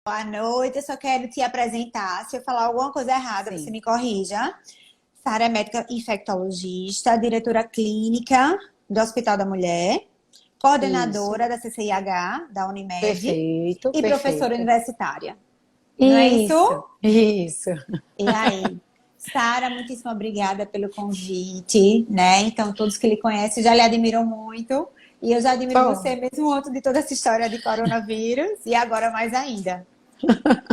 Boa noite, eu só quero te apresentar. Se eu falar alguma coisa errada, você Sim, me corrija. Sara é médica infectologista, diretora clínica do Hospital da Mulher, isso. coordenadora da CCIH, da Unimed Perfeito, e professora perfeito. universitária. Não é isso? Isso, isso. E aí? Sara, muitíssimo obrigada pelo convite, né? Então, todos que lhe conhecem já lhe admiram muito. E eu já admiro Oh, você mesmo antes de toda essa história de coronavírus e agora mais ainda.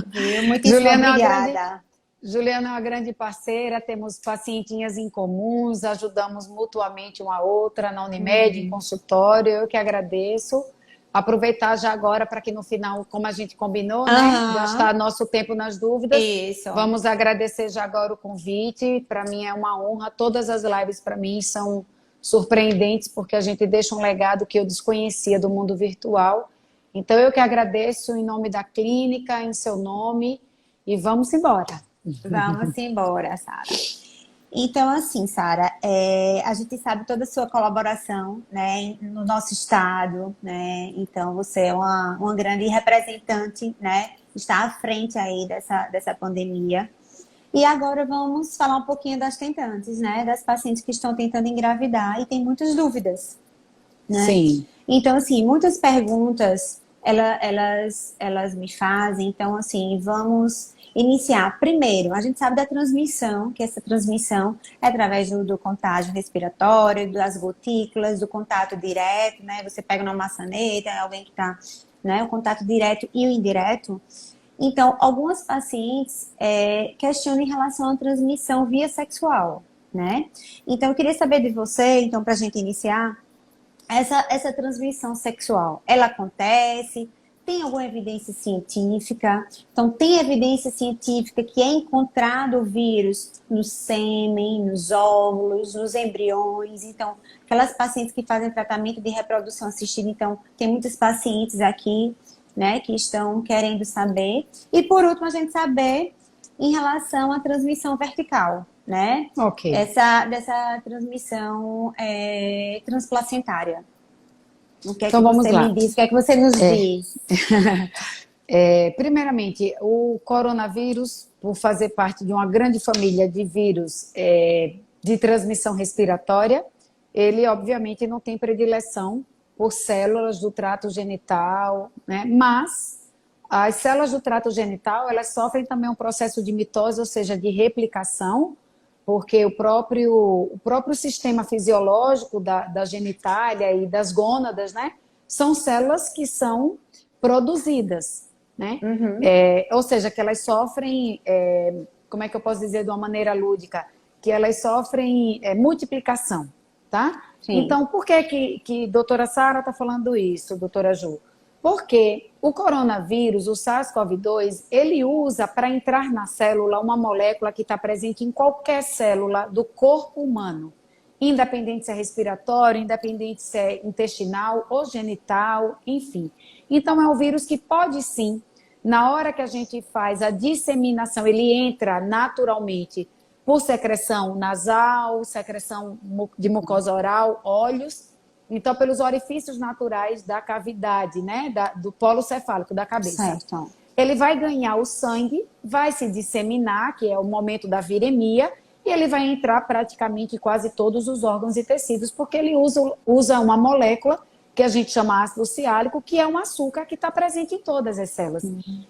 Viu? Muitíssimo Juliana é uma grande, obrigada. Juliana é uma grande parceira, temos pacientinhas em comuns, ajudamos mutuamente uma a outra na Unimed, em Uhum. consultório. Eu que agradeço. Aproveitar já agora para que no final, como a gente combinou, né, Aham, gastar nosso tempo nas dúvidas. isso. Vamos agradecer já agora o convite. Para mim é uma honra. Todas as lives para mim são surpreendentes porque a gente deixa um legado que eu desconhecia do mundo virtual. Então eu que agradeço em nome da clínica, em seu nome e vamos embora. Vamos embora, Sara. Então, assim, Sara, a gente sabe toda a sua colaboração, né, no nosso estado, né? Então, você é uma grande representante, né? Está à frente aí dessa pandemia. E agora vamos falar um pouquinho das tentantes, né? Das pacientes que estão tentando engravidar e têm muitas dúvidas, né? Sim, Então, assim, muitas perguntas elas me fazem. Então, assim, vamos iniciar. Primeiro, a gente sabe da transmissão, que essa transmissão é através do contágio respiratório, das gotículas, do contato direto, né? Você pega uma maçaneta, alguém que está, né? O contato direto e o indireto. Então, algumas pacientes questionam em relação à transmissão via sexual, né? Então, eu queria saber de você, então, para a gente iniciar, essa transmissão sexual, ela acontece? Tem alguma evidência científica? Então, tem evidência científica que é encontrado o vírus no sêmen, nos óvulos, nos embriões. Então, aquelas pacientes que fazem tratamento de reprodução assistida, então, tem muitos pacientes aqui, né, que estão querendo saber. E, por último, a gente saber em relação à transmissão vertical, né? ok. Dessa transmissão transplacentária. O que é que Então vamos você me lá. diz? O que é que você nos diz? Primeiramente, o coronavírus, por fazer parte de uma grande família de vírus de transmissão respiratória, ele obviamente não tem predileção por células do trato genital, né? Mas as células do trato genital, elas sofrem também um processo de mitose, ou seja, de replicação, porque o próprio sistema fisiológico da genitália e das gônadas, né, são células que são produzidas, né? Uhum, Ou seja, que elas sofrem, como é que eu posso dizer de uma maneira lúdica? Que elas sofrem multiplicação, tá? sim. Então, por que doutora Sara está falando isso, doutora Ju? Porque o coronavírus, o SARS-CoV-2, ele usa para entrar na célula uma molécula que está presente em qualquer célula do corpo humano, independente se é respiratório, independente se é intestinal ou genital, enfim. Então, é um vírus que pode sim, na hora que a gente faz a disseminação, ele entra naturalmente por secreção nasal, secreção de mucosa oral, olhos, então pelos orifícios naturais da cavidade, né, do polo cefálico da cabeça. Certo. Ele vai ganhar o sangue, vai se disseminar, que é o momento da viremia, e ele vai entrar praticamente em quase todos os órgãos e tecidos, porque ele usa uma molécula que a gente chama ácido ciálico, que é um açúcar que está presente em todas as células.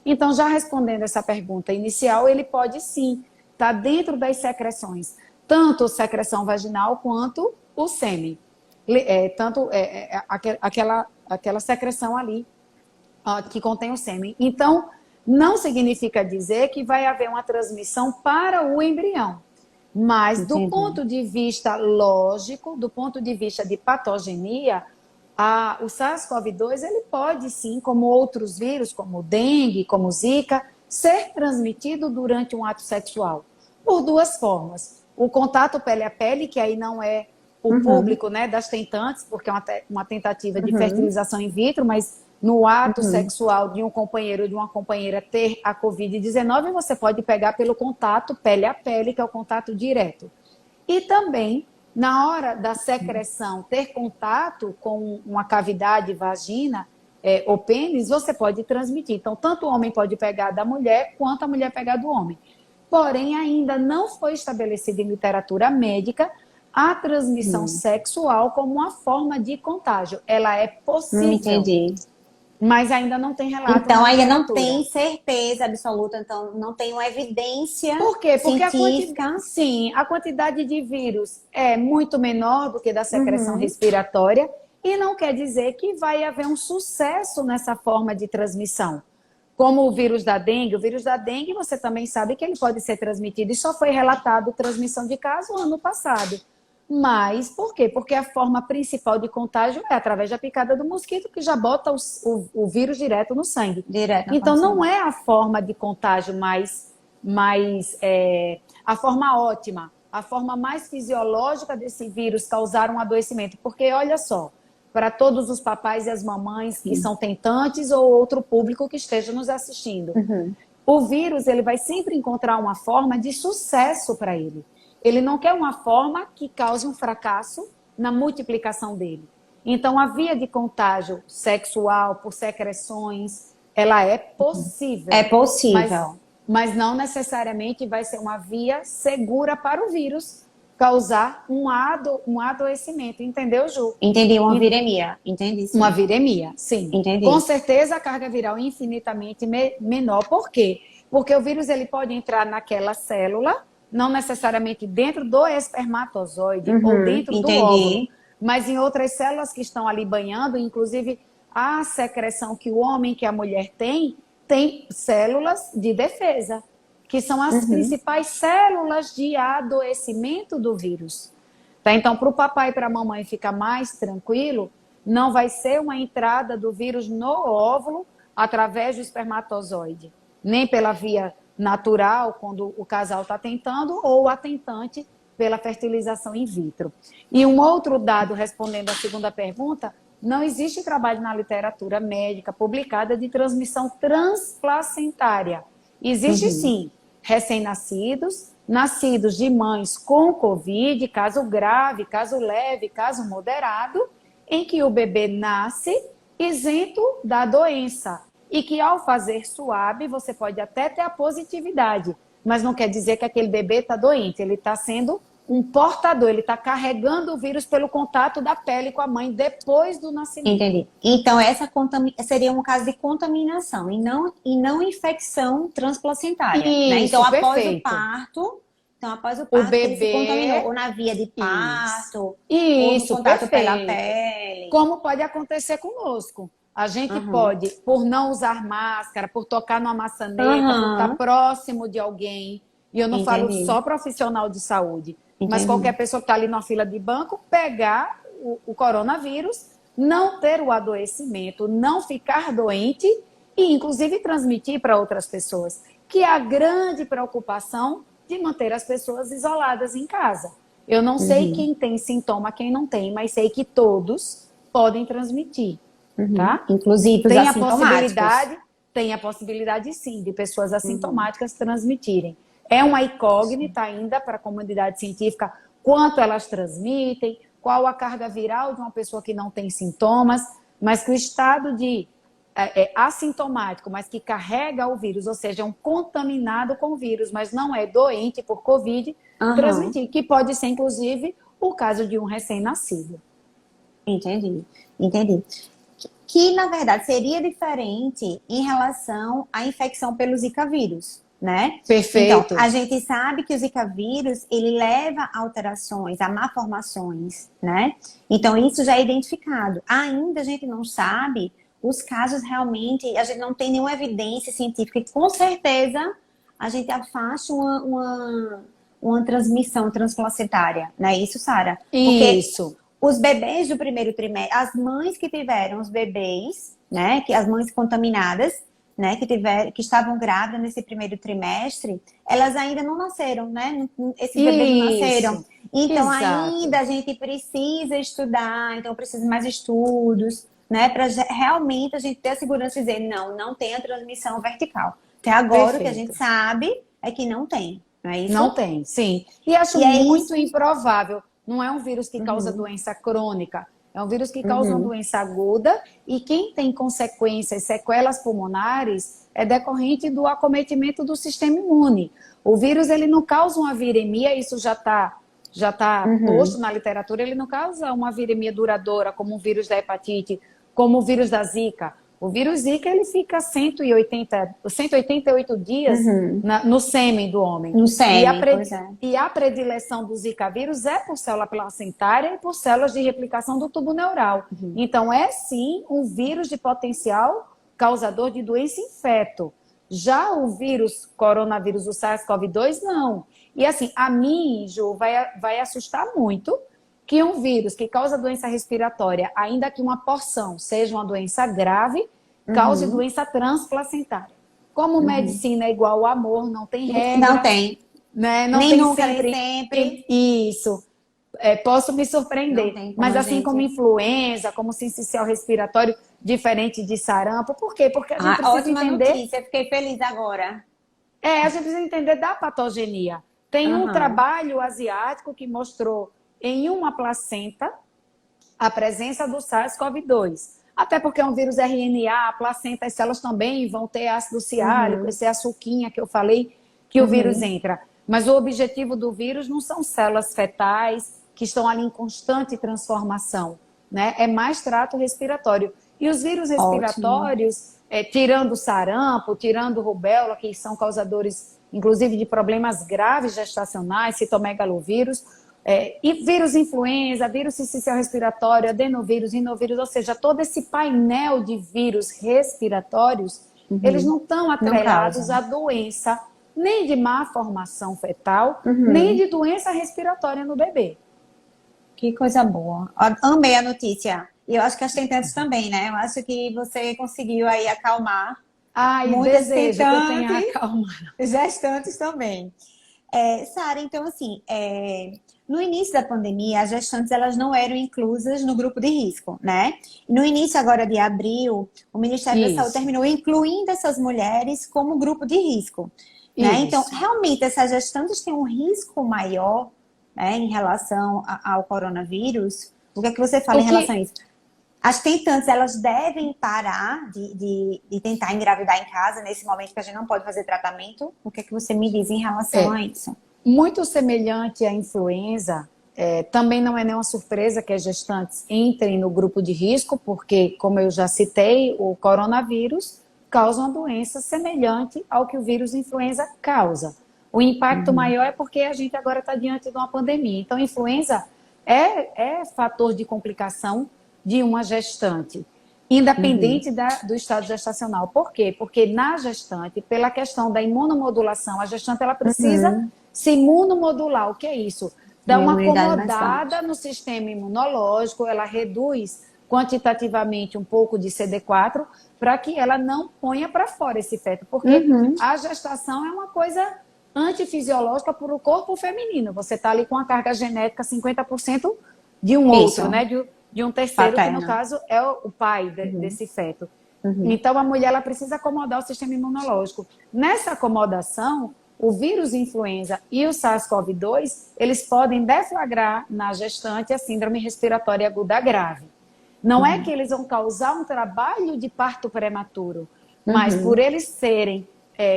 Então, já respondendo essa pergunta inicial, ele pode sim estar dentro das secreções, tanto a secreção vaginal quanto o sêmen. Aquela secreção ali que contém o sêmen. Então, não significa dizer que vai haver uma transmissão para o embrião. Mas, do Entendi. ponto de vista lógico, do ponto de vista de patogenia, o SARS-CoV-2 ele pode sim, como outros vírus, como o dengue, como o Zika, ser transmitido durante um ato sexual. Por duas formas. O contato pele a pele, que aí não é o Uhum, público, né, das tentantes, porque é uma tentativa de uhum, fertilização in vitro, mas no ato uhum. sexual de um companheiro ou de uma companheira ter a Covid-19, você pode pegar pelo contato pele a pele, que é o contato direto. E também, na hora da secreção, ter contato com uma cavidade vagina, o pênis, você pode transmitir. Então, tanto o homem pode pegar da mulher, quanto a mulher pegar do homem. Porém, ainda não foi estabelecida em literatura médica a transmissão sexual como uma forma de contágio. Ela é possível. Entendi. Mas ainda não tem relato. Então, ainda não tem certeza absoluta, então não tem uma evidência Por quê? Porque científica. a quantidade de vírus é muito menor do que da secreção respiratória e não quer dizer que vai haver um sucesso nessa forma de transmissão. Como o vírus da dengue você também sabe que ele pode ser transmitido e só foi relatado transmissão de caso ano passado. Mas por quê? Porque a forma principal de contágio é através da picada do mosquito, que já bota o vírus direto no sangue. Então, não é a forma de contágio a forma ótima, a forma mais fisiológica desse vírus causar um adoecimento. Porque, olha só, para todos os papais e as mamães que são tentantes ou outro público que esteja nos assistindo, o vírus ele vai sempre encontrar uma forma de sucesso para ele. Ele não quer uma forma que cause um fracasso na multiplicação dele. Então, a via de contágio sexual por secreções, ela é possível. É possível. Mas não necessariamente vai ser uma via segura para o vírus causar um adoecimento. Entendeu, Ju? Entendi, uma viremia. Entendi, sim. Uma viremia, sim. Entendi. Com certeza a carga viral é infinitamente menor. Por quê? Porque o vírus ele pode entrar naquela célula, não necessariamente dentro do espermatozoide ou dentro do óvulo, mas em outras células que estão ali banhando, inclusive a secreção que o homem, que a mulher tem células de defesa, que são as principais células de adoecimento do vírus. Tá? Então, para o papai e para a mamãe ficar mais tranquilo, não vai ser uma entrada do vírus no óvulo através do espermatozoide, nem pela via natural, quando o casal está tentando, ou a tentante pela fertilização in vitro. E um outro dado, respondendo à segunda pergunta, não existe trabalho na literatura médica publicada de transmissão transplacentária. Existe sim, recém-nascidos, nascidos de mães com Covid, caso grave, caso leve, caso moderado, em que o bebê nasce isento da doença. E que ao fazer swab, você pode até ter a positividade, mas não quer dizer que aquele bebê está doente. Ele está sendo um portador, ele está carregando o vírus pelo contato da pele com a mãe depois do nascimento. Entendi. Então, essa seria um caso de contaminação e não infecção transplacentária. Isso, né? Então, perfeito. após o parto, bebê ele se contaminou, ou na via de parto, isso, ou no contato perfeito. pela pele. Como pode acontecer conosco. A gente pode, por não usar máscara, por tocar numa maçaneta, por estar próximo de alguém, e eu não falo só profissional de saúde, mas qualquer pessoa que está ali na fila de banco, pegar o coronavírus, não ter o adoecimento, não ficar doente e, inclusive, transmitir para outras pessoas, que é a grande preocupação de manter as pessoas isoladas em casa. Eu não sei quem tem sintoma, quem não tem, mas sei que todos podem transmitir. Tá? Inclusive os assintomáticos. Tem a possibilidade, sim, de pessoas assintomáticas transmitirem. É uma incógnita ainda para a comunidade científica quanto elas transmitem, qual a carga viral de uma pessoa que não tem sintomas, mas que o estado de assintomático, mas que carrega o vírus, ou seja, é um contaminado com o vírus, mas não é doente por Covid, transmitir, que pode ser, inclusive, o caso de um recém-nascido. Entendi. Que, na verdade, seria diferente em relação à infecção pelo Zika vírus, né? Perfeito. Então, a gente sabe que o Zika vírus, ele leva a alterações, a malformações, né? Então, isso já é identificado. Ainda a gente não sabe os casos realmente, a gente não tem nenhuma evidência científica que, com certeza, a gente afaste uma transmissão transplacentária, não é isso, Sara? Isso. Os bebês do primeiro trimestre, as mães que tiveram os bebês, né, que as mães contaminadas, né, que estavam grávidas nesse primeiro trimestre, elas ainda não nasceram, né? Esses bebês não nasceram. Então, ainda a gente precisa estudar, então precisa mais estudos, né, para realmente a gente ter a segurança de dizer, não tem a transmissão vertical. Até agora, o que a gente sabe é que não tem, não é isso? Não tem, sim. E acho muito improvável. Não é um vírus que causa doença crônica. É um vírus que causa uma doença aguda e quem tem consequências, sequelas pulmonares, é decorrente do acometimento do sistema imune. O vírus, ele não causa uma viremia, isso já tá posto na literatura, ele não causa uma viremia duradoura, como o vírus da hepatite, como o vírus da Zika. O vírus Zika, ele fica 188 dias no sêmen do homem. No sêmen, pois é. E a predileção do Zika vírus é por célula placentária e por células de replicação do tubo neural. Então, é sim um vírus de potencial causador de doença em feto. Já o vírus, coronavírus, o SARS-CoV-2, não. E assim, a mim, Ju, vai assustar muito que um vírus que causa doença respiratória, ainda que uma porção seja uma doença grave, cause doença transplacentária. Como medicina é igual ao amor, não tem regra. Não tem. Né? Não Nem tem nunca, sempre. Isso. Posso me surpreender. Mas assim como influenza, como sincicial respiratório, diferente de sarampo. Por quê? Porque a gente precisa ótima entender... notícia, fiquei feliz agora. A gente precisa entender da patogenia. Tem um trabalho asiático que mostrou em uma placenta a presença do SARS-CoV-2. Até porque é um vírus RNA, a placenta, as células também vão ter ácido ciálico, esse açuquinha que eu falei, que o vírus entra. Mas o objetivo do vírus não são células fetais que estão ali em constante transformação, né? É mais trato respiratório. E os vírus respiratórios, tirando sarampo, tirando rubéola, que são causadores, inclusive, de problemas graves gestacionais, citomegalovírus, e vírus influenza, vírus sincicial respiratório, adenovírus, rinovírus, ou seja, todo esse painel de vírus respiratórios, eles não estão atrelados à doença, nem de má formação fetal, nem de doença respiratória no bebê. Que coisa boa. Amei a notícia. E eu acho que as tentantes também, né? Eu acho que você conseguiu aí acalmar. Muitas desejo que eu tenha acalmado. Gestantes também. Sara, então assim, no início da pandemia, as gestantes elas não eram inclusas no grupo de risco, né? No início agora de abril, o Ministério da Saúde terminou incluindo essas mulheres como grupo de risco. Né? Então, realmente, essas gestantes têm um risco maior, né, em relação ao coronavírus. O que é que você fala em relação a isso? As tentantes, elas devem parar de tentar engravidar em casa nesse momento que a gente não pode fazer tratamento? O que é que você me diz em relação a isso? Muito semelhante à influenza, também não é nenhuma surpresa que as gestantes entrem no grupo de risco, porque, como eu já citei, o coronavírus causa uma doença semelhante ao que o vírus influenza causa. O impacto maior é porque a gente agora está diante de uma pandemia. Então, influenza é fator de complicação de uma gestante, independente do estado gestacional. Por quê? Porque na gestante, pela questão da imunomodulação, a gestante ela precisa se imunomodular. O que é isso? Dá uma acomodada no sistema imunológico, ela reduz quantitativamente um pouco de CD4 para que ela não ponha para fora esse feto. Porque a gestação é uma coisa antifisiológica para o corpo feminino. Você está ali com a carga genética 50% de um outro, né? De um terceiro, que no caso é o pai desse feto. Então, a mulher ela precisa acomodar o sistema imunológico. Nessa acomodação, o vírus influenza e o SARS-CoV-2, eles podem deflagrar na gestante a síndrome respiratória aguda grave. Não é que eles vão causar um trabalho de parto prematuro, mas por eles serem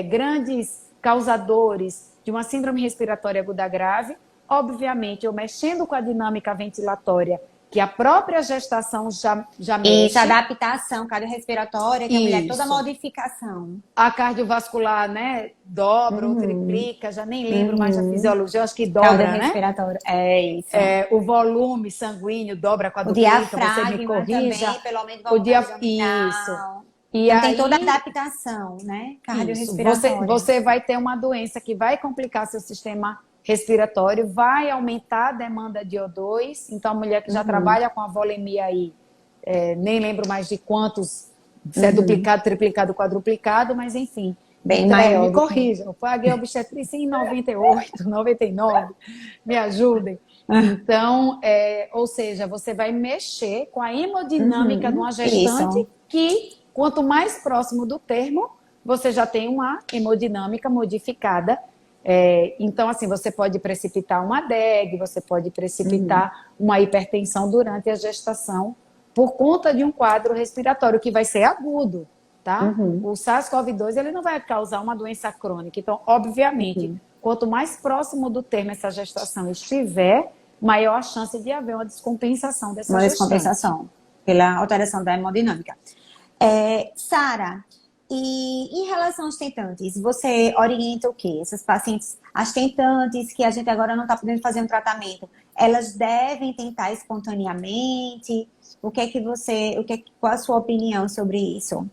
grandes causadores de uma síndrome respiratória aguda grave, obviamente, eu mexendo com a dinâmica ventilatória, que a própria gestação já mexe. Isso, adaptação cardiorrespiratória, que a mulher toda modificação. A cardiovascular, né, dobra ou triplica, já nem lembro mais da fisiologia, acho que dobra, né? Respiratória. É isso. O volume sanguíneo dobra, quadruplica, você me corrija. Também, pelo menos Isso. E então, aí, tem toda a adaptação, né? Cardiorrespiratória. Você vai ter uma doença que vai complicar seu sistema respiratório, vai aumentar a demanda de O2. Então, a mulher que já trabalha com a volemia aí, nem lembro mais de quantos, se é duplicado, triplicado, quadruplicado, mas enfim. Bem maior. Me corrijam. Eu paguei obstetrícia em 98, 99. Me ajudem. Então, ou seja, você vai mexer com a hemodinâmica de uma gestante que, quanto mais próximo do termo, você já tem uma hemodinâmica modificada Então, assim, você pode precipitar uma DEG, você pode precipitar uma hipertensão durante a gestação por conta de um quadro respiratório que vai ser agudo, tá? O SARS-CoV-2, ele não vai causar uma doença crônica. Então, obviamente, quanto mais próximo do termo essa gestação estiver, maior a chance de haver uma descompensação dessa Uma gestante. descompensação pela alteração da hemodinâmica. Sara, e em relação aos tentantes, você orienta o quê? Essas pacientes, as tentantes que a gente agora não está podendo fazer um tratamento, elas devem tentar espontaneamente? Qual a sua opinião sobre isso?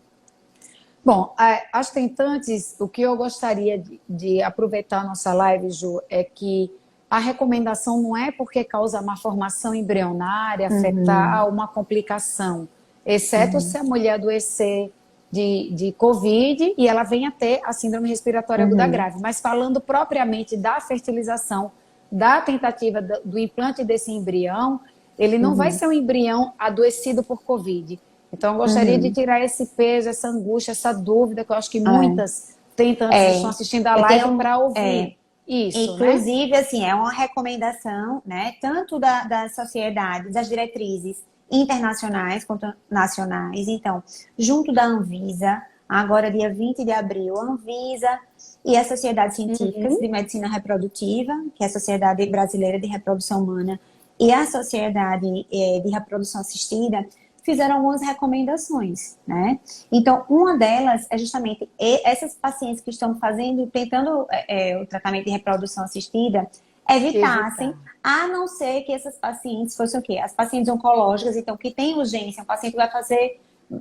Bom, as tentantes, o que eu gostaria de aproveitar a nossa live, Ju, é que a recomendação não é porque causa malformação embrionária, fetal, uma complicação, exceto se a mulher adoecer de Covid e ela venha ter a síndrome respiratória aguda grave. Mas falando propriamente da fertilização, da tentativa do implante desse embrião, ele não vai ser um embrião adoecido por Covid. Então, eu gostaria de tirar esse peso, essa angústia, essa dúvida, que eu acho que muitas tentantes estão assistindo a live para ouvir. Isso, inclusive, né? Assim, é uma recomendação, né, tanto das sociedades, das diretrizes internacionais quanto nacionais. Então, junto da Anvisa, agora dia 20 de abril, a Anvisa e a Sociedade Científica de Medicina Reprodutiva, que é a Sociedade Brasileira de Reprodução Humana, e a Sociedade de Reprodução Assistida, fizeram algumas recomendações, né? Então, uma delas é justamente essas pacientes que estão tentando o tratamento de reprodução assistida, evitassem, a não ser que essas pacientes fossem o quê? As pacientes oncológicas, então, que tem urgência, um paciente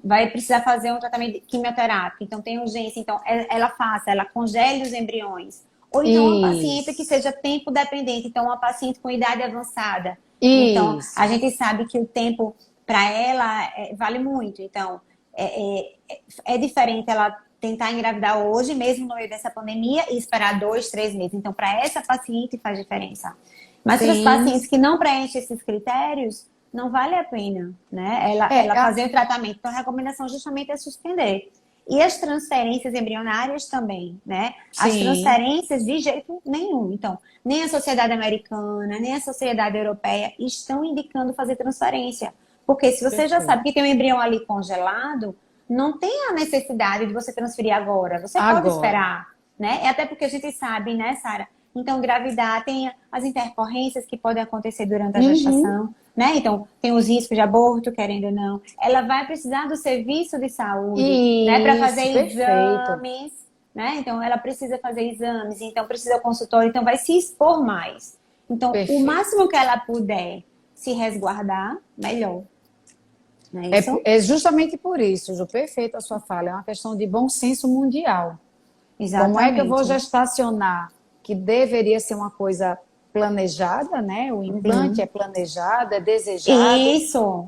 vai precisar fazer um tratamento quimioterápico, então tem urgência, então ela congele os embriões. Ou então uma paciente que seja tempo dependente, então uma paciente com idade avançada. Então, a gente sabe que o tempo para ela vale muito. Então, é diferente ela tentar engravidar hoje, mesmo no meio dessa pandemia, e esperar 2, 3 meses. Então, para essa paciente faz diferença. Mas para as pacientes que não preenchem esses critérios, não vale a pena, né? Ela fazer o tratamento. Então, a recomendação justamente é suspender. E as transferências embrionárias também, né? As transferências de jeito nenhum. Então, nem a Sociedade Americana, nem a Sociedade Europeia estão indicando fazer transferência. Porque se você já sabe que tem um embrião ali congelado, não tem a necessidade de você transferir agora. Você pode esperar, né? E até porque a gente sabe, né, Sara? Então, engravidar tem as intercorrências que podem acontecer durante a gestação, né? Então, tem os riscos de aborto, querendo ou não. Ela vai precisar do serviço de saúde, né? Para fazer exames, né? Então, ela precisa fazer exames, então precisa consultório, então vai se expor mais. Então, o máximo que ela puder se resguardar, melhor. É justamente por isso, Ju, perfeito a sua fala. É uma questão de bom senso mundial. Exatamente. Como é que eu vou gestacionar? Que deveria ser uma coisa planejada, né? O implante é planejado, é desejado. Isso.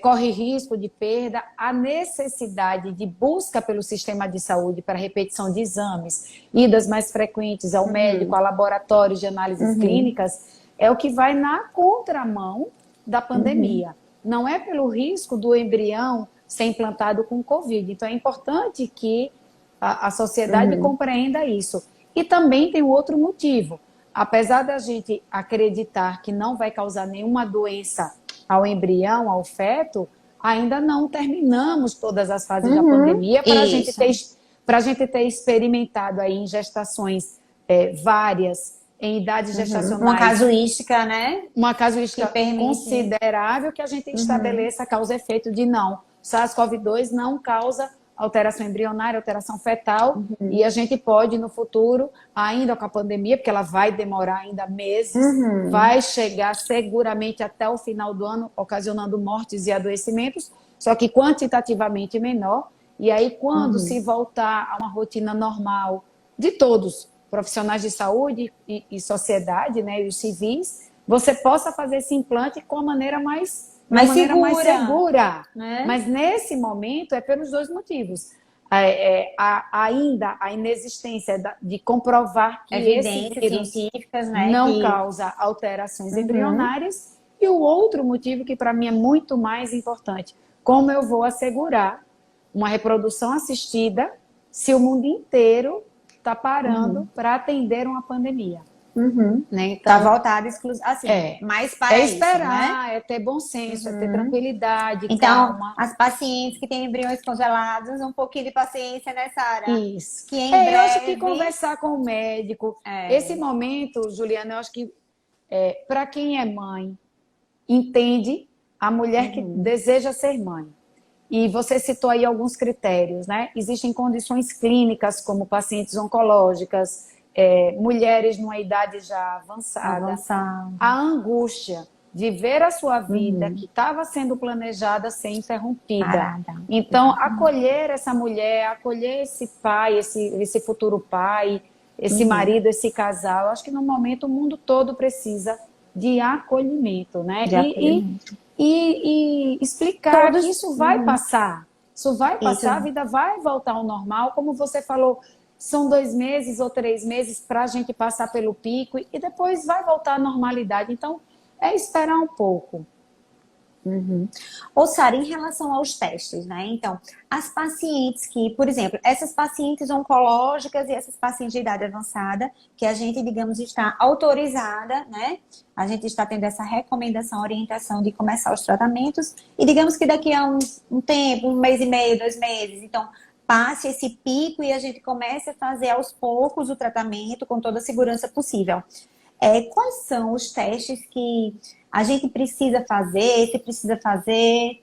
Corre risco de perda. A necessidade de busca pelo sistema de saúde para repetição de exames, idas mais frequentes ao médico, a laboratórios de análises clínicas, é o que vai na contramão da pandemia. Não é pelo risco do embrião ser implantado com Covid. Então, é importante que a sociedade compreenda isso. E também tem um outro motivo. Apesar da gente acreditar que não vai causar nenhuma doença ao embrião, ao feto, ainda não terminamos todas as fases da pandemia para a gente ter experimentado aí em gestações várias, em idades gestacionais. Uma casuística, né? Uma casuística considerável que a gente estabeleça causa-efeito de não. SARS-CoV-2 não causa alteração embrionária, alteração fetal, e a gente pode, no futuro, ainda com a pandemia, porque ela vai demorar ainda meses, vai chegar seguramente até o final do ano, ocasionando mortes e adoecimentos, só que quantitativamente menor. E aí, quando se voltar a uma rotina normal de todos, profissionais de saúde e sociedade, né, e os civis, você possa fazer esse implante com a maneira mais segura. Né? Mas nesse momento é pelos dois motivos. Ainda a inexistência de comprovar que evidências científicas, né, não causa alterações embrionárias, e o outro motivo que para mim é muito mais importante, como eu vou assegurar uma reprodução assistida se o mundo inteiro está parando para atender uma pandemia. Né? Então, Então, voltada exclusivamente, assim, mais para é isso, né? esperar, é ter bom senso, é ter tranquilidade, Então, calma. as pacientes que têm embriões congelados, um pouquinho de paciência nessa área, Isso. que em Eu acho que breve... conversar com o médico, esse momento, Juliana, eu acho que para quem é mãe, entende a mulher que deseja ser mãe. E você citou aí alguns critérios, né? Existem condições clínicas, como pacientes oncológicas, mulheres numa idade já avançada. A angústia de ver a sua vida que estava sendo planejada ser interrompida. Parada. Então, acolher essa mulher, acolher esse pai, esse futuro pai, esse marido, esse casal, eu acho que no momento o mundo todo precisa de acolhimento, né? De acolhimento. E explicar que isso vai passar. Isso vai passar, a vida vai voltar ao normal, como você falou, são 2 meses ou 3 meses para a gente passar pelo pico e depois vai voltar à normalidade. Então, é esperar um pouco. Ou, Sara, em relação aos testes, né? Então, as pacientes que, por exemplo, essas pacientes oncológicas e essas pacientes de idade avançada, que a gente, digamos, está autorizada, né? A gente está tendo essa recomendação, orientação de começar os tratamentos, e digamos que daqui a um tempo, 1 mês e meio, 2 meses, então, passe esse pico e a gente comece a fazer aos poucos o tratamento com toda a segurança possível. Quais são os testes que a gente precisa fazer, se precisa fazer,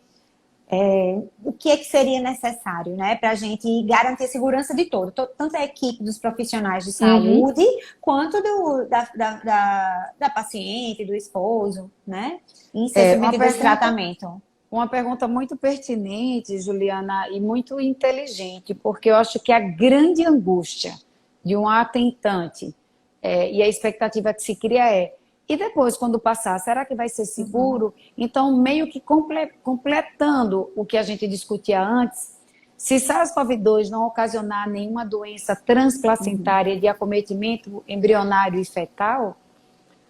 o que é que seria necessário, né, para a gente garantir a segurança de todo, tanto a equipe dos profissionais de saúde, quanto da paciente, do esposo, né, em ser submetido a esse tratamento. Uma pergunta muito pertinente, Juliana, e muito inteligente, porque eu acho que a grande angústia de um atentante e a expectativa que se cria e depois, quando passar, será que vai ser seguro? Então, meio que completando o que a gente discutia antes, se SARS-CoV-2 não ocasionar nenhuma doença transplacentária de acometimento embrionário e fetal,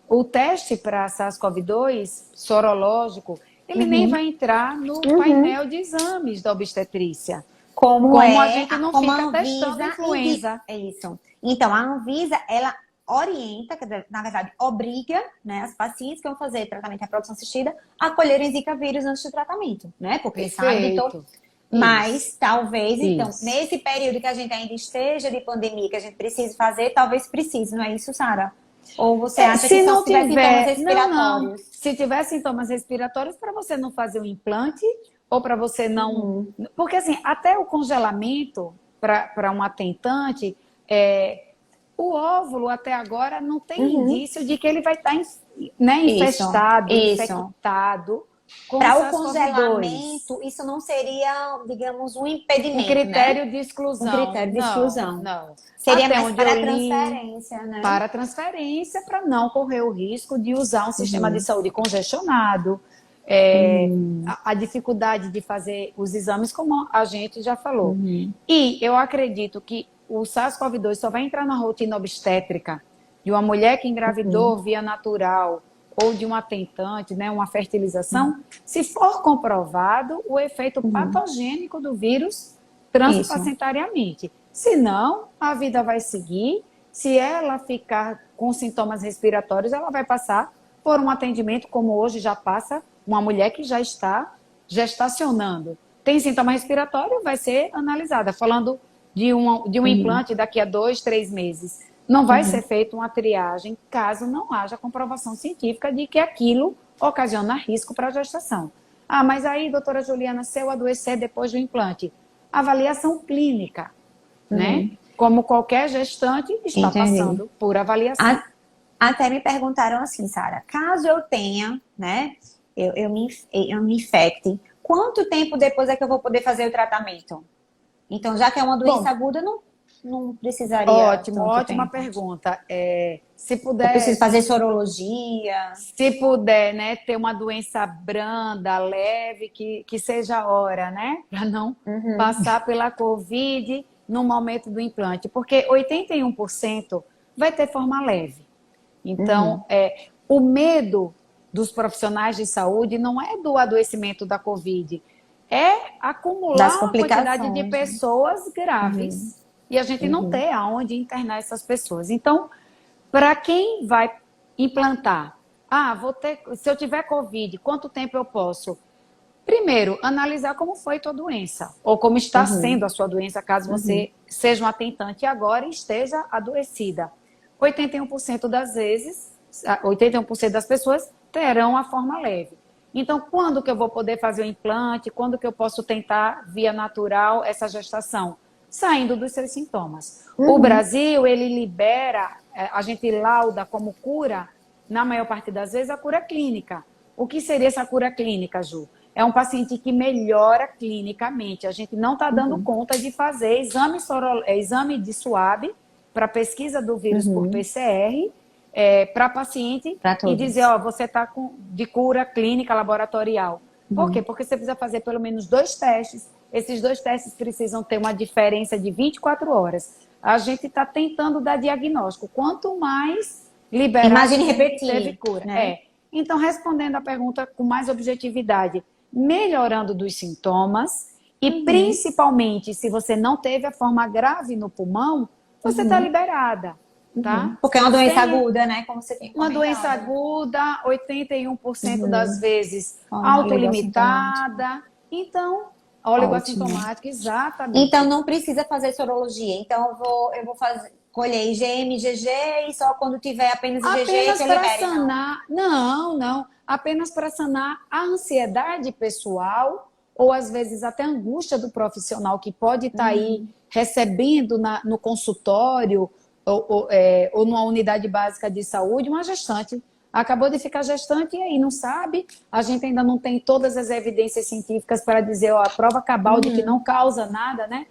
o teste para SARS-CoV-2 sorológico, ele nem vai entrar no painel de exames da obstetrícia. Como a gente não como fica a Anvisa testando influenza. É isso. Então, a Anvisa, ela orienta, na verdade, obriga, né, as pacientes que vão fazer tratamento de reprodução assistida a colherem Zika vírus antes do tratamento, né? Porque sabe de todo... Mas, talvez, então, nesse período que a gente ainda esteja de pandemia, que a gente precise fazer, talvez precise, não é isso, Sara? Ou você acha que só se tiver sintomas respiratórios? Não. Se tiver sintomas respiratórios, para você não fazer o implante, ou para você não... Porque, assim, até o congelamento para um atentante, o óvulo até agora não tem indício de que ele vai estar infestado, infectado com para o SARS-CoV-2. Congelamento, isso não seria, digamos, um impedimento, um critério né? de exclusão. Um critério de exclusão. Não. Seria Até mais para transferência, né? Para transferência, para não correr o risco de usar um sistema de saúde congestionado, a dificuldade de fazer os exames, como a gente já falou. E eu acredito que o SARS-CoV-2 só vai entrar na rotina obstétrica de uma mulher que engravidou via natural ou de um atentante, né, uma fertilização, se for comprovado o efeito patogênico do vírus transplacentariamente. Se não, a vida vai seguir. Se ela ficar com sintomas respiratórios, ela vai passar por um atendimento, como hoje já passa uma mulher que já está gestacionando. Tem sintoma respiratório, vai ser analisada. Falando de um implante daqui a 2, 3 meses. Não vai ser feita uma triagem caso não haja comprovação científica de que aquilo ocasiona risco para a gestação. Ah, mas aí, doutora Juliana, se eu adoecer depois do implante? Avaliação clínica, né? Como qualquer gestante está passando por avaliação. Até me perguntaram assim, Sara, caso eu tenha, né, eu me infecte, quanto tempo depois é que eu vou poder fazer o tratamento? Então, já que é uma doença aguda, não precisaria. Ótima pergunta. Se puder. Eu preciso fazer sorologia. Se puder, né, ter uma doença branda, leve, que seja a hora, né? Para não passar pela Covid no momento do implante. Porque 81% vai ter forma leve. Então, o medo dos profissionais de saúde não é do adoecimento da Covid, é acumular uma quantidade de pessoas graves e a gente não ter aonde internar essas pessoas. Então, para quem vai implantar, se eu tiver Covid, quanto tempo eu posso? Primeiro, analisar como foi tua doença, ou como está sendo a sua doença, caso você seja um atentante agora e esteja adoecida. 81% das vezes, 81% das pessoas terão a forma leve. Então, quando que eu vou poder fazer o implante? Quando que eu posso tentar, via natural, essa gestação? Saindo dos seus sintomas. O Brasil, ele libera, a gente lauda como cura, na maior parte das vezes, a cura clínica. O que seria essa cura clínica, Ju? É um paciente que melhora clinicamente. A gente não está dando conta de fazer exame de SWAB para pesquisa do vírus por PCR para paciente e dizer, você está de cura clínica laboratorial. Por quê? Porque você precisa fazer pelo menos 2 testes. Esses 2 testes precisam ter uma diferença de 24 horas. A gente está tentando dar diagnóstico. Quanto mais liberar, imagine repetir, teve cura. Né? Então, respondendo a pergunta com mais objetividade, melhorando dos sintomas e principalmente se você não teve a forma grave no pulmão, você está liberada, tá? Porque é uma doença aguda, né? Como você tem uma doença aguda, 81% das vezes autolimitada. Então, oligoassintomática, exatamente. Então não precisa fazer sorologia. Então eu vou colher IgM, IgG e só quando tiver apenas IgG apenas que eu para libere, sanar. Não. Apenas para sanar a ansiedade pessoal ou às vezes até a angústia do profissional que pode estar aí recebendo no consultório ou numa unidade básica de saúde uma gestante. Acabou de ficar gestante e aí não sabe. A gente ainda não tem todas as evidências científicas para dizer a prova cabal de que não causa nada, né?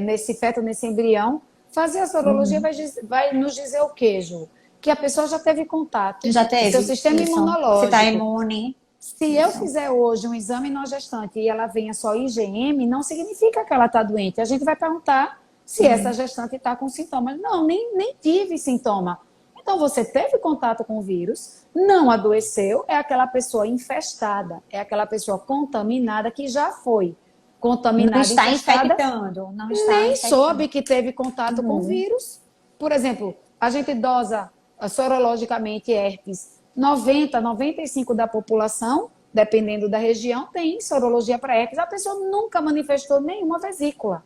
Nesse feto, nesse embrião. Fazer a sorologia vai nos dizer o quê, Ju? Que a pessoa já teve contato. Já teve. Seu sistema imunológico. Se está imune. Se eu fizer hoje um exame na gestante e ela venha só IgM, não significa que ela está doente. A gente vai perguntar se essa gestante está com sintomas. Não, nem tive sintoma. Então, você teve contato com o vírus, não adoeceu, é aquela pessoa infestada, é aquela pessoa contaminada que já foi contaminada, não está infestada, infectando. Não está nem infectando. soube que teve contato com o vírus. Por exemplo, a gente dosa sorologicamente herpes. 95% da população, dependendo da região, tem sorologia para herpes. A pessoa nunca manifestou nenhuma vesícula.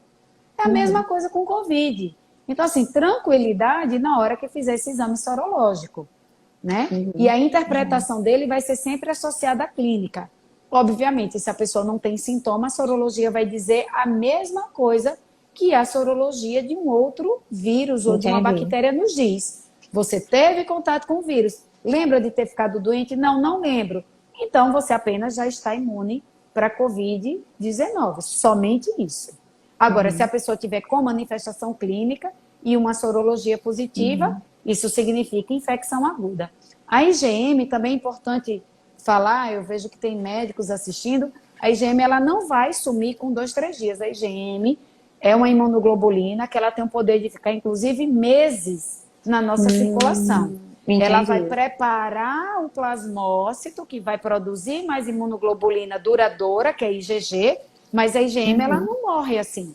É a mesma coisa com Covid. Então, assim, tranquilidade na hora que fizer esse exame sorológico, né? E a interpretação dele vai ser sempre associada à clínica. Obviamente, se a pessoa não tem sintoma, a sorologia vai dizer a mesma coisa que a sorologia de um outro vírus ou de uma bactéria nos diz. Você teve contato com o vírus. Lembra de ter ficado doente? Não lembro. Então, você apenas já está imune para a Covid-19. Somente isso. Agora, se a pessoa tiver com manifestação clínica e uma sorologia positiva, isso significa infecção aguda. A IgM também é importante falar, eu vejo que tem médicos assistindo, a IgM ela não vai sumir com 2, 3 dias. A IgM é uma imunoglobulina que ela tem o poder de ficar, inclusive, meses na nossa circulação. Entendi. Ela vai preparar o plasmócito, que vai produzir mais imunoglobulina duradoura, que é IgG, mas a IgM ela não morre assim,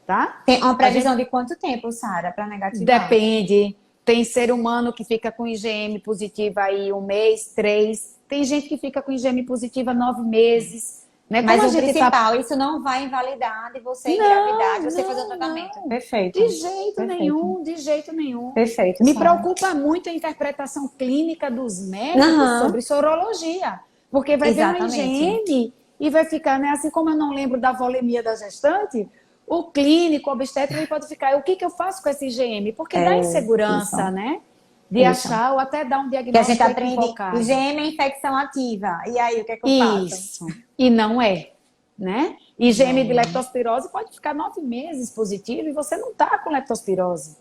tá? Tem uma previsão de quanto tempo, Sara, para negativar? Depende. Tem ser humano que fica com IgM positiva aí 1 mês, 3. Tem gente que fica com IgM positiva 9 meses. Né? Mas o principal, isso não vai invalidar de você engravidar, de você fazer o tratamento. Não. Perfeito. De jeito nenhum, de jeito nenhum. Perfeito. Me preocupa muito a interpretação clínica dos médicos sobre sorologia. Porque vai ver uma IgM e vai ficar, né? Assim como eu não lembro da volemia da gestante, o clínico, o obstetra, ele pode ficar, o que eu faço com esse IgM? Porque dá insegurança, né? De achar ou até dar um diagnóstico que a gente aprende, equivocado. IgM é infecção ativa. E aí, o que é que eu faço? Isso. E não é, né? IgM de leptospirose pode ficar 9 meses positivo e você não está com leptospirose.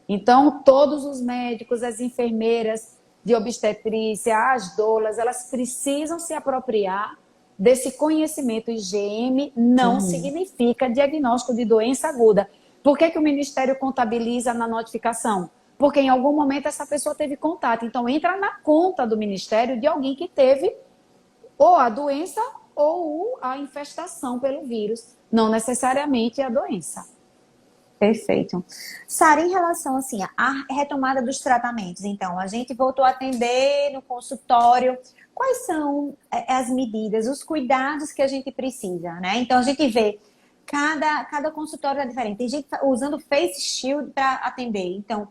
Então, todos os médicos, as enfermeiras de obstetrícia, as doulas, elas precisam se apropriar desse conhecimento. IgM não significa diagnóstico de doença aguda. Por que o Ministério contabiliza na notificação? Porque em algum momento essa pessoa teve contato. Então, entra na conta do Ministério de alguém que teve ou a doença ou a infestação pelo vírus, não necessariamente a doença. Perfeito. Sara, em relação assim, à retomada dos tratamentos, então, a gente voltou a atender no consultório. Quais são as medidas, os cuidados que a gente precisa, né? Então, a gente vê cada consultório é diferente. Tem gente usando face shield para atender. Então,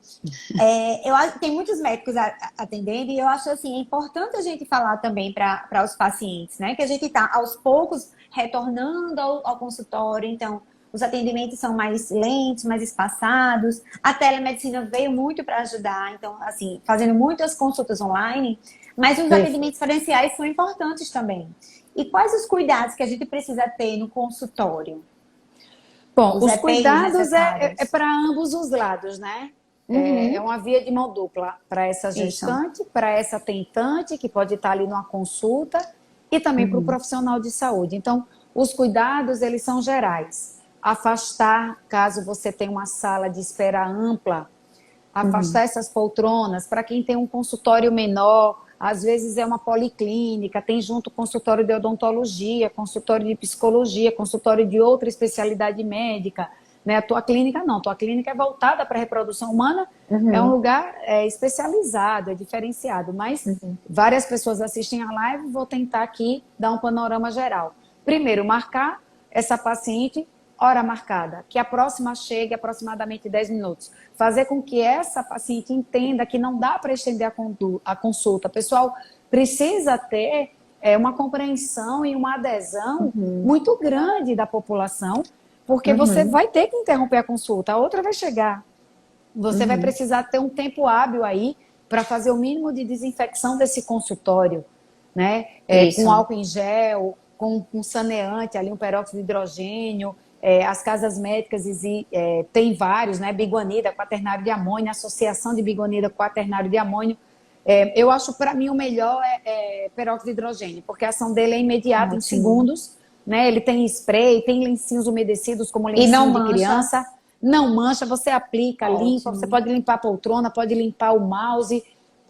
tem muitos médicos atendendo e eu acho assim, é importante a gente falar também para os pacientes, né? Que a gente está aos poucos retornando ao consultório. Então, os atendimentos são mais lentos, mais espaçados. A telemedicina veio muito para ajudar. Então, assim, fazendo muitas consultas online, mas os atendimentos presenciais são importantes também. E quais os cuidados que a gente precisa ter no consultório? Bom, os cuidados é para ambos os lados, né? É uma via de mão dupla para essa gestante, para essa tentante, que pode estar ali numa consulta, e também para o profissional de saúde. Então, os cuidados, eles são gerais. Afastar, caso você tenha uma sala de espera ampla, afastar essas poltronas. Para quem tem um consultório menor, às vezes é uma policlínica, tem junto consultório de odontologia, consultório de psicologia, consultório de outra especialidade médica, né? A tua clínica não, tua clínica é voltada para a reprodução humana, é um lugar especializado, é diferenciado, mas várias pessoas assistem a live, vou tentar aqui dar um panorama geral. Primeiro, marcar essa paciente, hora marcada, que a próxima chegue aproximadamente 10 minutos. Fazer com que essa paciente entenda que não dá para estender a consulta. O pessoal precisa ter uma compreensão e uma adesão muito grande da população, porque você vai ter que interromper a consulta, a outra vai chegar. Você vai precisar ter um tempo hábil aí para fazer o mínimo de desinfecção desse consultório, né? Com álcool em gel, com saneante, ali um peróxido de hidrogênio. As casas médicas tem vários, né? Biguanida, quaternário de amônio, associação de biguanida, quaternário de amônio. Eu acho, para mim, o melhor é peróxido de hidrogênio, porque a ação dele é imediata, em segundos, né? Ele tem spray, tem lencinhos umedecidos, como lencinho de criança. Não mancha, você aplica, limpa, você pode limpar a poltrona, pode limpar o mouse,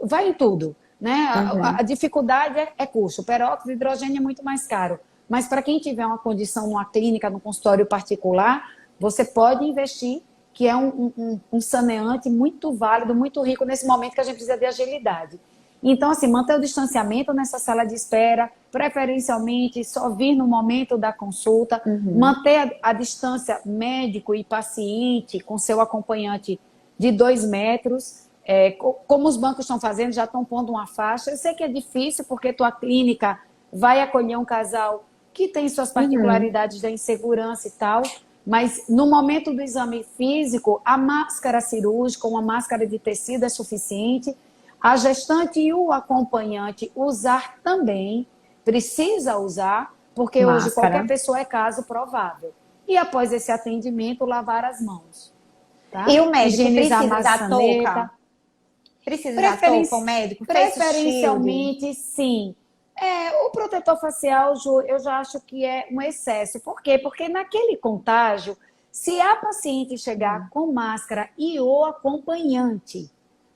vai em tudo, né? A dificuldade é custo. O peróxido de hidrogênio é muito mais caro. Mas para quem tiver uma condição numa clínica, num consultório particular, você pode investir, que é um saneante muito válido, muito rico nesse momento que a gente precisa de agilidade. Então, assim, manter o distanciamento nessa sala de espera, preferencialmente só vir no momento da consulta, manter a distância médico e paciente com seu acompanhante de 2 metros, como os bancos estão fazendo, já estão pondo uma faixa. Eu sei que é difícil, porque tua clínica vai acolher um casal que tem suas particularidades da insegurança e tal, mas no momento do exame físico, a máscara cirúrgica, uma máscara de tecido é suficiente. A gestante e o acompanhante usar também, precisa usar, porque hoje qualquer pessoa é caso provável. E após esse atendimento, lavar as mãos. Tá? E o médico precisa dar touca? Precisa dar touca, o médico? Preferencialmente, sim. O protetor facial, Ju, eu já acho que é um excesso. Por quê? Porque naquele contágio, se a paciente chegar com máscara e o acompanhante,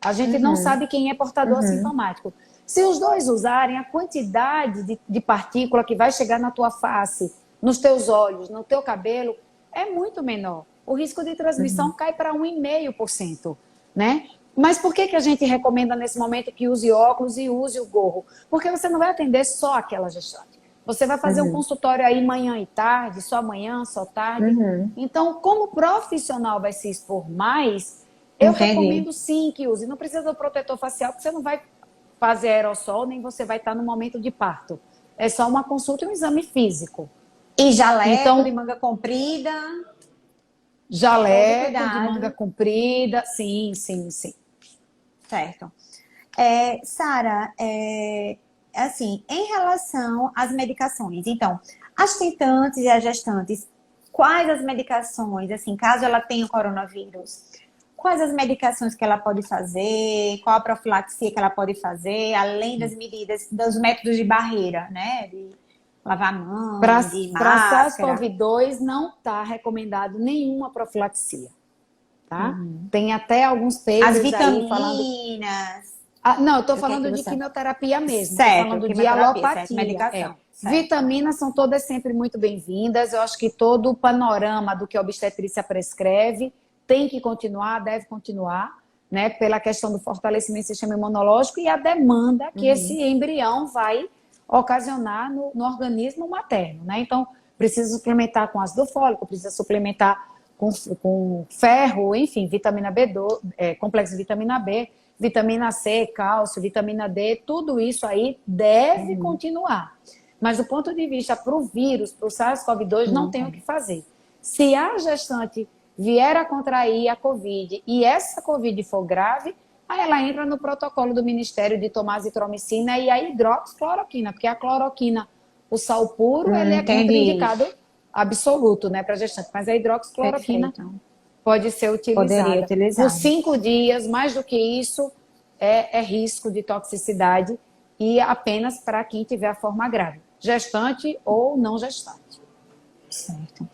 a gente não sabe quem é portador assintomático. Se os dois usarem, a quantidade de partícula que vai chegar na tua face, nos teus olhos, no teu cabelo, é muito menor. O risco de transmissão cai para 1,5%, né? Mas por que a gente recomenda nesse momento que use óculos e use o gorro? Porque você não vai atender só aquela gestante. Você vai fazer um consultório aí manhã e tarde, só manhã, só tarde. Então, como o profissional vai se expor mais, eu recomendo sim que use. Não precisa do protetor facial, porque você não vai fazer aerossol, nem você vai estar no momento de parto. É só uma consulta e um exame físico. E jaleco de manga comprida? Jaleco de manga comprida, sim. Certo. Sara, assim, em relação às medicações, então, as tentantes e as gestantes, quais as medicações, assim, caso ela tenha o coronavírus, quais as medicações que ela pode fazer, qual a profilaxia que ela pode fazer, além das medidas, dos métodos de barreira, né, de lavar a mão, de máscara. Para SARS-CoV-2 não está recomendado nenhuma profilaxia. Tá? Tem até alguns papers as vitaminas. Aí falando... não, eu estou falando de quimioterapia mesmo. Certo, estou falando de alopatia. Medicação. Vitaminas são todas sempre muito bem-vindas. Eu acho que todo o panorama do que a obstetrícia prescreve tem que continuar, deve continuar, né? Pela questão do fortalecimento do sistema imunológico e a demanda que esse embrião vai ocasionar no organismo materno, né? Então, precisa suplementar com ácido fólico, precisa suplementar com ferro, enfim, vitamina B12, complexo de vitamina B, vitamina C, cálcio, vitamina D, tudo isso aí deve continuar. Mas do ponto de vista para o vírus, para o SARS-CoV-2, não tem o que fazer. Se a gestante vier a contrair a Covid e essa Covid for grave, aí ela entra no protocolo do Ministério de tomar azitromicina e a hidroxicloroquina, porque a cloroquina, o sal puro, ele é contraindicado absoluto, né, para gestante. Mas a hidroxicloroquina pode ser utilizada por 5 dias, mais do que isso, é risco de toxicidade e apenas para quem tiver a forma grave, gestante ou não gestante. Certo.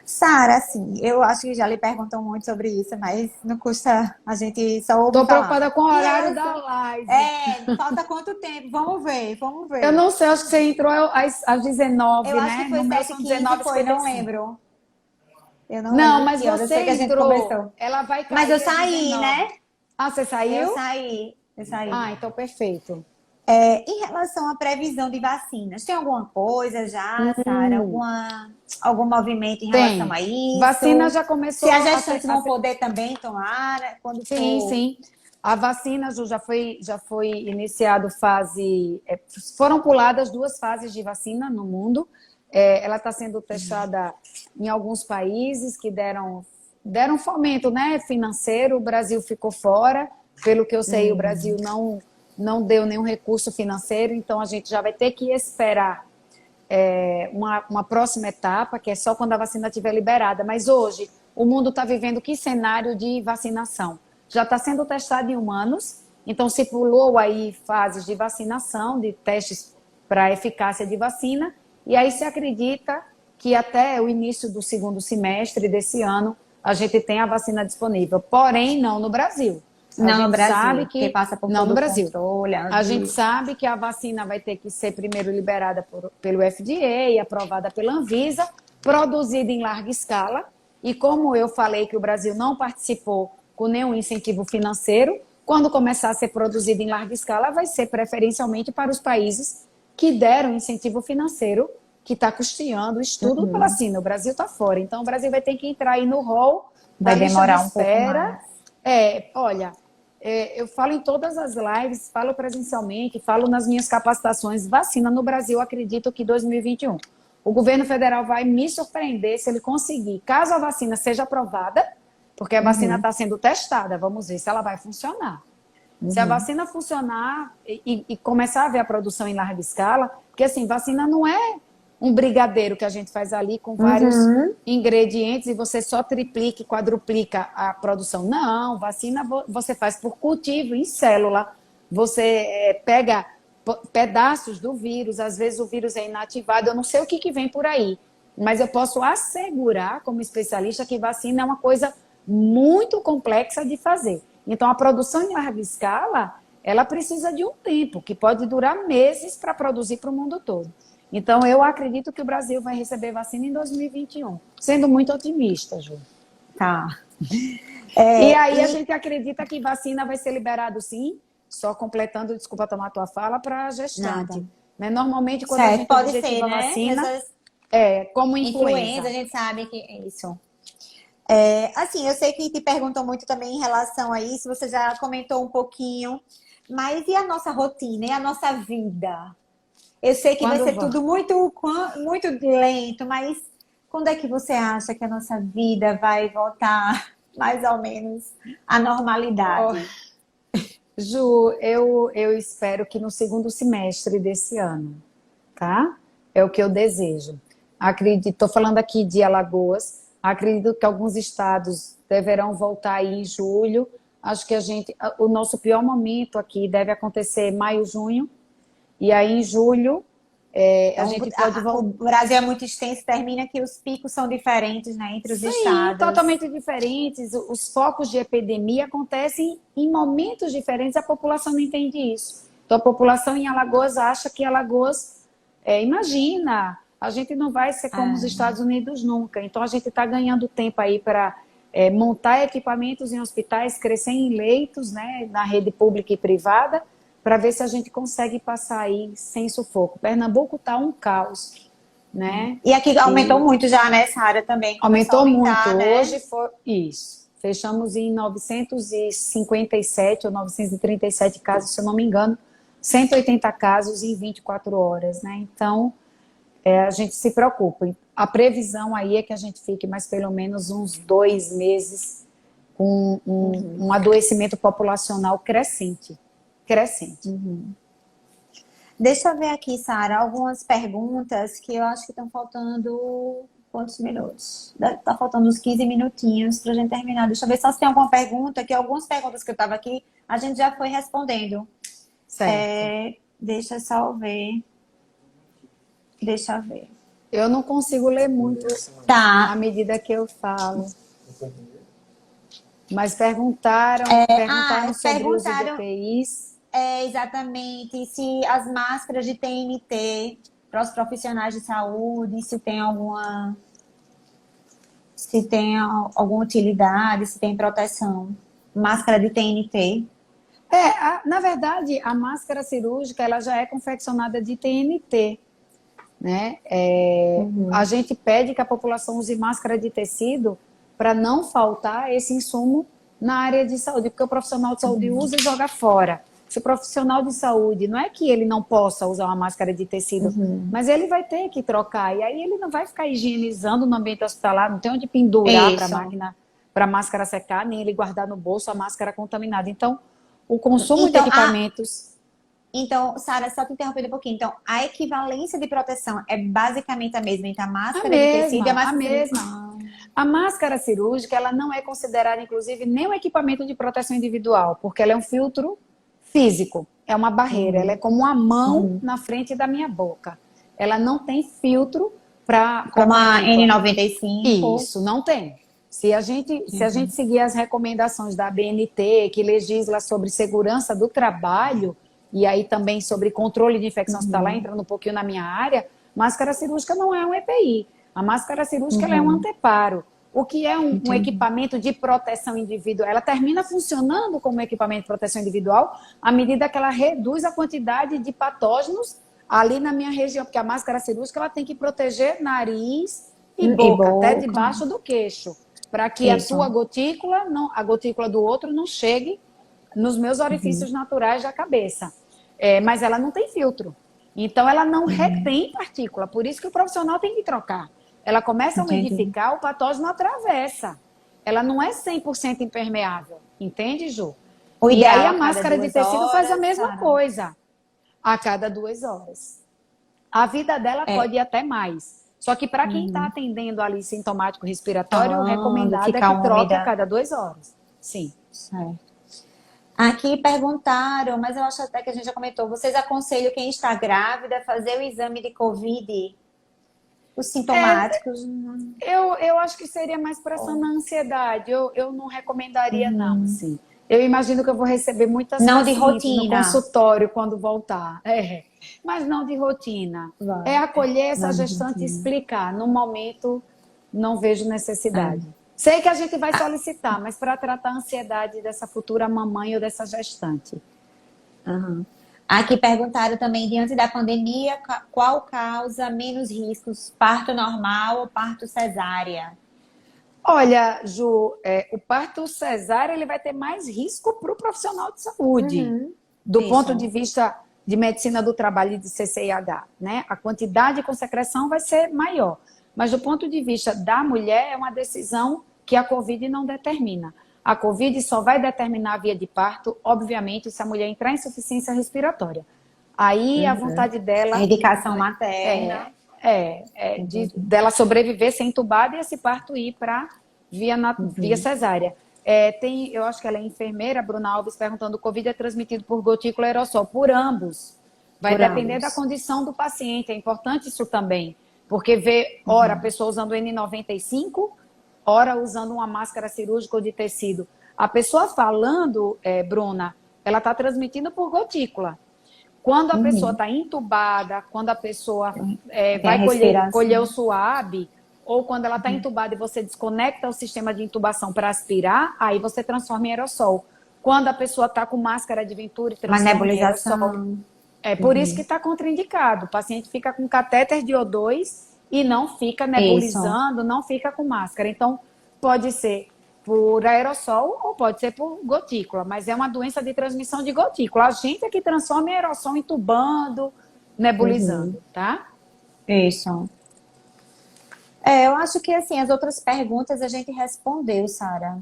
Sara, assim, eu acho que já lhe perguntam muito sobre isso, mas não custa a gente só ouvir Tô preocupada com o horário da live. Falta quanto tempo? Vamos ver. Eu não sei, acho que você entrou às 19, eu né? Acho que foi no meu 7h15, foi, não lembro. Eu não Não, lembro mas você entrou. Ela vai cair. Mas eu saí, né? Ah, você saiu? Eu saí. Ah, então perfeito. Em relação à previsão de vacinas, tem alguma coisa já, Sara? Algum movimento em relação a isso? Vacina já começou. Se a gestante não poder também tomar, quando sim. A vacina, Ju, já foi iniciado fase... foram puladas 2 fases de vacina no mundo. Ela está sendo testada em alguns países que deram fomento, né, financeiro. O Brasil ficou fora. Pelo que eu sei, o Brasil não deu nenhum recurso financeiro, então a gente já vai ter que esperar uma próxima etapa, que é só quando a vacina estiver liberada. Mas hoje, o mundo está vivendo que cenário de vacinação? Já está sendo testado em humanos, então se pulou aí fases de vacinação, de testes para eficácia de vacina, e aí se acredita que até o início do 2º semestre desse ano a gente tem a vacina disponível, porém não no Brasil. Não no Brasil, sabe que passa por não no Brasil. Controle, a gente sabe que a vacina vai ter que ser primeiro liberada pelo FDA e aprovada pela Anvisa, produzida em larga escala. E como eu falei que o Brasil não participou com nenhum incentivo financeiro, quando começar a ser produzida em larga escala, vai ser preferencialmente para os países que deram incentivo financeiro, que está custeando o estudo pela vacina. O Brasil está fora. Então, o Brasil vai ter que entrar aí no rol da lista de espera. Olha... eu falo em todas as lives, falo presencialmente, falo nas minhas capacitações. Vacina no Brasil, acredito que 2021. O governo federal vai me surpreender se ele conseguir, caso a vacina seja aprovada, porque a vacina está sendo testada, vamos ver se ela vai funcionar. Se a vacina funcionar e começar a ver a produção em larga escala, porque assim, vacina não é um brigadeiro que a gente faz ali com vários ingredientes e você só triplica e quadruplica a produção. Não, vacina você faz por cultivo, em célula. Você pega pedaços do vírus, às vezes o vírus é inativado, eu não sei o que vem por aí, mas eu posso assegurar, como especialista, que vacina é uma coisa muito complexa de fazer. Então, a produção em larga escala, ela precisa de um tempo, que pode durar meses para produzir para o mundo todo. Então, eu acredito que o Brasil vai receber vacina em 2021, sendo muito otimista, Ju. Tá. E aí a gente acredita que vacina vai ser liberado, sim, só completando, desculpa tomar a tua fala, para gestante. Né? Normalmente, quando a gente pode objetiva ser, né? vacina, como influenza. A gente sabe que é isso. Assim, eu sei que te perguntam muito também em relação a isso, você já comentou um pouquinho, mas e a nossa rotina, e a nossa vida? Eu sei que vai ser tudo muito, muito lento, mas quando é que você acha que a nossa vida vai voltar mais ou menos à normalidade? Ju, eu espero que no 2º semestre desse ano, tá? É o que eu desejo. Estou falando aqui de Alagoas, acredito que alguns estados deverão voltar aí em julho. Acho que o nosso pior momento aqui deve acontecer maio, junho. E aí, em julho, a gente pode voltar. O Brasil é muito extenso, termina que os picos são diferentes, né, entre os estados. Totalmente diferentes. Os focos de epidemia acontecem em momentos diferentes, a população não entende isso. Então, a população em Alagoas acha que Alagoas, imagina, a gente não vai ser como os Estados Unidos nunca. Então, a gente está ganhando tempo aí para montar equipamentos em hospitais, crescer em leitos, né, na rede pública e privada, para ver se a gente consegue passar aí sem sufoco. Pernambuco está um caos, né? E aqui aumentou muito já nessa área também. Aumentou aumentar, muito. né? Hoje foi isso. Fechamos em 957 ou 937 casos, se eu não me engano, 180 casos em 24 horas, né? Então, a gente se preocupa. A previsão aí é que a gente fique mais pelo menos uns 2 meses com um adoecimento populacional crescente. Deixa eu ver aqui, Sara, algumas perguntas que eu acho que estão faltando quantos minutos? Tá faltando uns 15 minutinhos para a gente terminar. Deixa eu ver só se tem alguma pergunta, que algumas perguntas que eu estava aqui, a gente já foi respondendo. Certo. Deixa eu só ver. Deixa eu ver. Eu não consigo ler muito à medida que eu falo. Mas perguntaram sobre os EPIs. Exatamente. Se as máscaras de TNT para os profissionais de saúde, se tem alguma utilidade, se tem proteção. Máscara de TNT. Na verdade, a máscara cirúrgica ela já é confeccionada de TNT. Né? A gente pede que a população use máscara de tecido para não faltar esse insumo na área de saúde, porque o profissional de saúde usa e joga fora. Se o profissional de saúde, não é que ele não possa usar uma máscara de tecido, mas ele vai ter que trocar, e aí ele não vai ficar higienizando no ambiente hospitalar, não tem onde pendurar para a máscara secar, nem ele guardar no bolso a máscara contaminada. Então, o consumo de equipamentos... Então, Sara, só te interrompendo um pouquinho. Então, a equivalência de proteção é basicamente a mesma entre a máscara de tecido e a máscara mesma. A máscara cirúrgica, ela não é considerada, inclusive, nem um equipamento de proteção individual, porque ela é um filtro físico, é uma barreira, ela é como uma mão na frente da minha boca. Ela não tem filtro para... Como a N95. Isso, não tem. Se a gente seguir as recomendações da ABNT, que legisla sobre segurança do trabalho, e aí também sobre controle de infecção hospitalar, entrando um pouquinho na minha área, máscara cirúrgica não é um EPI. A máscara cirúrgica ela é um anteparo. O que é um equipamento de proteção individual? Ela termina funcionando como equipamento de proteção individual à medida que ela reduz a quantidade de patógenos ali na minha região, porque a máscara cirúrgica ela tem que proteger nariz e boca, até debaixo do queixo, para que a sua gotícula, a gotícula do outro não chegue nos meus orifícios naturais da cabeça. Mas ela não tem filtro. Então, ela não retém partícula. Por isso que o profissional tem que trocar. Ela começa a umidificar, o patógeno atravessa. Ela não é 100% impermeável. Entende, Ju? E aí a máscara de tecido faz a mesma coisa. A cada 2 horas. A vida dela pode ir até mais. Só que para quem está atendendo ali sintomático respiratório, o recomendado é que troque a cada 2 horas. Sim. Certo. Aqui perguntaram, mas eu acho até que a gente já comentou, vocês aconselham quem está grávida a fazer o exame de Covid? Os sintomáticos? Eu acho que seria mais para essa ansiedade. Eu não recomendaria, não. Assim. Eu imagino que eu vou receber muitas pacientes de rotina no consultório quando voltar. Mas não de rotina. É acolher essa gestante e explicar. No momento, não vejo necessidade. Sei que a gente vai solicitar, mas para tratar a ansiedade dessa futura mamãe ou dessa gestante. Aqui perguntaram também, diante da pandemia, qual causa menos riscos? Parto normal ou parto cesárea? Olha, Ju, o parto cesárea ele vai ter mais risco para o profissional de saúde. Do ponto de vista de medicina do trabalho e de CCIH, né? A quantidade de consecreção vai ser maior. Mas do ponto de vista da mulher, é uma decisão que a Covid não determina. A Covid só vai determinar a via de parto, obviamente, se a mulher entrar em insuficiência respiratória. Aí a vontade dela... A indicação materna. Dela sobreviver, ser entubada e esse parto ir para via cesárea. Eu acho que ela é enfermeira, Bruna Alves, perguntando: o Covid é transmitido por gotícula aerossol? Por ambos. Vai depender da condição do paciente. É importante isso também. Porque ora a pessoa usando N95, ora usando uma máscara cirúrgica ou de tecido. A pessoa falando, Bruna, ela está transmitindo por gotícula. Quando a pessoa está entubada, quando a pessoa vai colher o suave, ou quando ela está entubada e você desconecta o sistema de intubação para aspirar, aí você transforma em aerossol. Quando a pessoa está com máscara de Venturi, Uma transforma em aerossol. nebulização. É por isso que está contraindicado. O paciente fica com catéter de O2 e não fica nebulizando, não fica com máscara. Então, pode ser por aerossol ou pode ser por gotícula, mas é uma doença de transmissão de gotícula. A gente é que transforma em aerossol entubando, nebulizando, tá? Isso. Eu acho que, assim, as outras perguntas a gente respondeu, Sara.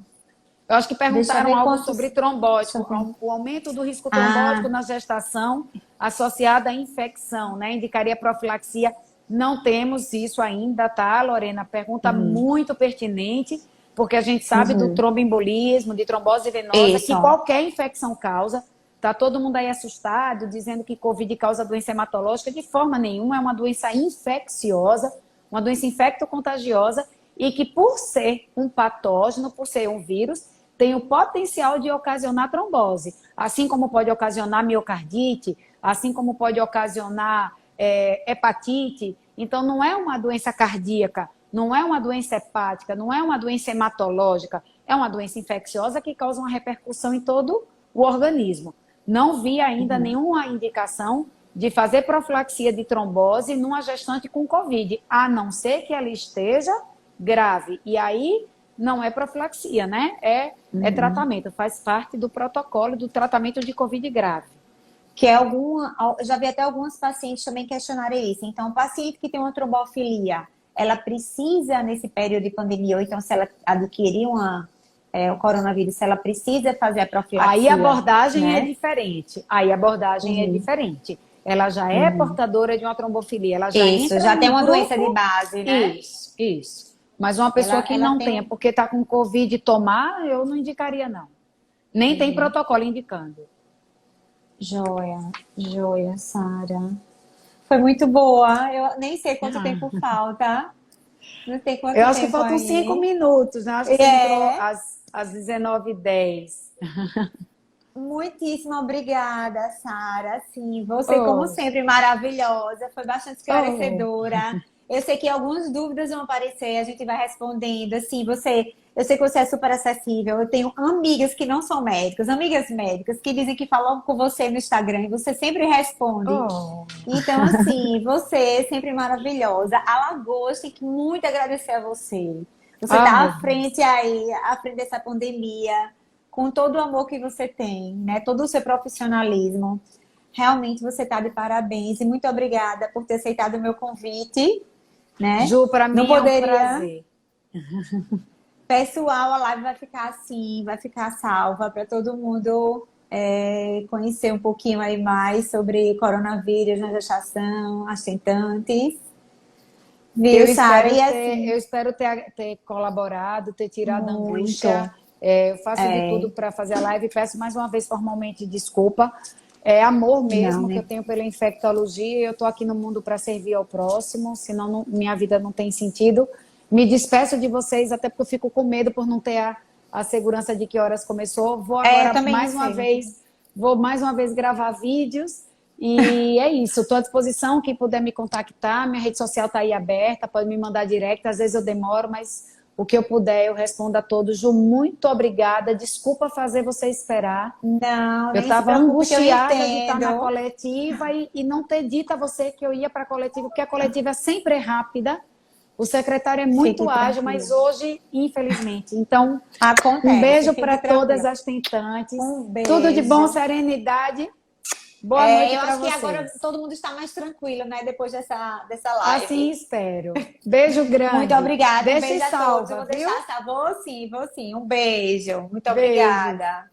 Eu acho que perguntaram algo quantos... sobre trombótico, o aumento do risco trombótico na gestação associado à infecção, né? Indicaria profilaxia. Não temos isso ainda, tá, Lorena? Pergunta muito pertinente, porque a gente sabe do tromboembolismo, de trombose venosa, que qualquer infecção causa. Tá todo mundo aí assustado, dizendo que Covid causa doença hematológica. De forma nenhuma, é uma doença infecciosa, uma doença infecto-contagiosa, e que por ser um patógeno, por ser um vírus, tem o potencial de ocasionar trombose. Assim como pode ocasionar miocardite, assim como pode ocasionar hepatite. Então, não é uma doença cardíaca, não é uma doença hepática, não é uma doença hematológica, é uma doença infecciosa que causa uma repercussão em todo o organismo. Não vi ainda nenhuma indicação de fazer profilaxia de trombose numa gestante com Covid, a não ser que ela esteja grave. E aí não é profilaxia, né? É tratamento, faz parte do protocolo do tratamento de Covid grave. Que eu já vi até alguns pacientes também questionarem isso. Então, o paciente que tem uma trombofilia, ela precisa, nesse período de pandemia, ou então se ela adquirir o coronavírus, se ela precisa fazer a profilaxia. Aí a abordagem é diferente. É diferente. Ela já é portadora de uma trombofilia. Ela já entra já tem uma grupo... doença de base, né? Isso. Mas uma pessoa que não tenha, porque está com Covid tomar, eu não indicaria, não. Nem tem protocolo indicando. Joia, Sara. Foi muito boa. Eu nem sei quanto tempo falta. Não sei quanto eu acho tempo que faltam aí. 5 minutos, né? Acho que você entrou às 19h10. Muitíssimo obrigada, Sara. Sim, você, como sempre, maravilhosa. Foi bastante esclarecedora. Eu sei que algumas dúvidas vão aparecer, a gente vai respondendo. Assim, eu sei que você é super acessível. Eu tenho amigas que não são médicas, amigas médicas, que dizem que falam com você no Instagram e você sempre responde. Então, assim, você é sempre maravilhosa. Alagoas tem que muito agradecer a você. Você está à frente dessa pandemia, com todo o amor que você tem, né? Todo o seu profissionalismo. Realmente você está de parabéns. E muito obrigada por ter aceitado o meu convite. Né? Ju, para mim é um prazer. Pessoal, a live vai ficar assim, vai ficar salva para todo mundo conhecer um pouquinho aí mais sobre coronavírus na gestação, as tentantes. Viu, Sara? Eu espero ter colaborado, ter tirado a angústia. Eu faço de tudo para fazer a live e peço mais uma vez formalmente desculpa. É amor mesmo que eu tenho pela infectologia. Eu estou aqui no mundo para servir ao próximo, senão minha vida não tem sentido. Me despeço de vocês, até porque eu fico com medo por não ter a segurança de que horas começou. Vou agora mais uma vez gravar vídeos. E é isso, estou à disposição. Quem puder me contactar, minha rede social está aí aberta, pode me mandar direct. Às vezes eu demoro, mas o que eu puder eu respondo a todos. Ju, muito obrigada. Desculpa fazer você esperar. Não, eu estava angustiada de estar na coletiva e não ter dito a você que eu ia para a coletiva, porque a coletiva sempre é rápida. O secretário é muito ágil, mas hoje, infelizmente. Então, um beijo para todas as tentantes. Tudo de bom, serenidade. Boa noite para vocês. Eu acho que agora todo mundo está mais tranquilo, né? Depois dessa live. Assim espero. Beijo grande. Muito obrigada. Deixa um beijo salva, a todos. Eu vou deixar salva. Vou sim. Um beijo. Muito obrigada.